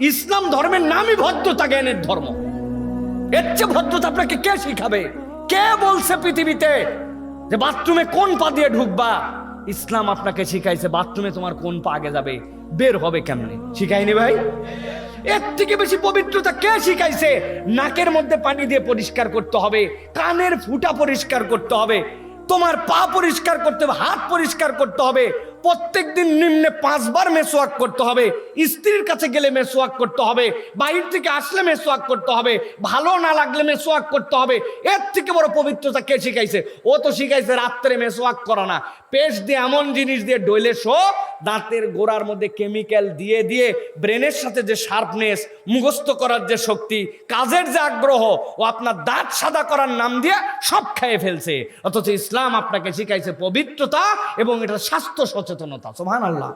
ইসলাম ধর্মের নামই ভদ্রতা জ্ঞানের ধর্ম। এর চেয়ে ভদ্রতা আপনাকে কে শিখাবে? কে বলছে পৃথিবীতে যে বাথরুমে কোন পা দিয়ে ঢুকবা? ইসলাম আপনাকে শিখাইছে বাথরুমে তোমার কোন পা আগে যাবে, বের হবে কেমনে, শিখাইনি ভাই? এর থেকে বেশি পবিত্রতা কে শিখাইছে? নাকের মধ্যে পানি দিয়ে পরিষ্কার করতে হবে, কানের ফুটা পরিষ্কার করতে হবে, তোমার পা পরিষ্কার করতে হবে, হাত পরিষ্কার করতে হবে, প্রত্যেকদিন নিম্নে 5 বার মেসওয়াক করতে হবে, স্ত্রীর কাছে গেলে মেসওয়াক করতে হবে, বাইরে থেকে আসলে মেসওয়াক করতে হবে, ভালো না লাগলে মেসওয়াক করতে হবে। এর থেকে বড় পবিত্রতা কে শিখাইছে? ও তো শিখাইছে রাত্রে মেসওয়াক করা না, পেস্ট দিয়ে এমন জিনিস দিয়ে ডইলে শো, দাঁতের গোড়ার মধ্যে কেমিক্যাল দিয়ে দিয়ে ব্রেনের সাথে যে শার্পনেস, মুখস্থ করার যে শক্তি, কাজের যে আগ্রহ, ও আপনার দাঁত সাদা করার নাম দিয়ে সব খেয়ে ফেলছে। অথচ ইসলাম আপনাকে শিখাইছে পবিত্রতা এবং এটা স্বাস্থ্য সচেতনতা। সুবহানাল্লাহ।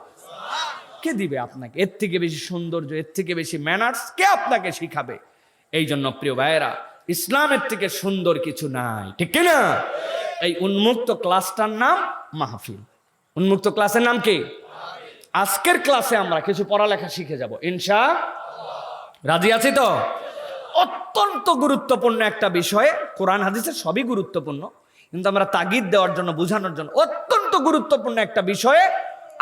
কে দিবে আপনাকে এর থেকে বেশি সৌন্দর্য, এর থেকে বেশি ম্যানার্স কে আপনাকে শিখাবে? এই জন্য প্রিয় ভাইয়েরা, ইসলামের থেকে সুন্দর কিছু নাই, ঠিক কিনা? এই উন্মুক্ত ক্লাসটার নাম মাহফিল। উন্মুক্ত ক্লাসের নাম কি? আজকের ক্লাসে আমরা কিছু পড়ালেখা শিখে যাব ইনশাআল্লাহ। রাজি আছি তো? অত্যন্ত গুরুত্বপূর্ণ একটা বিষয়ে, কোরআন হাদিসের সবই গুরুত্বপূর্ণ, কিন্তু আমরা তাগিদ দেওয়ার জন্য, বোঝানোর জন্য, অত্যন্ত গুরুত্বপূর্ণ একটা বিষয়ে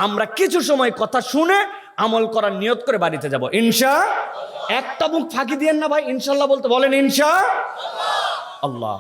আমরা কিছু সময় কথা শুনে আমল করার নিয়ত করে বাড়িতে যাব ইনশাআল্লাহ। একটা মুখ ফাঁকি দিয়েন না ভাই, ইনশাআল্লাহ বলতে বলেন ইনশাআল্লাহ।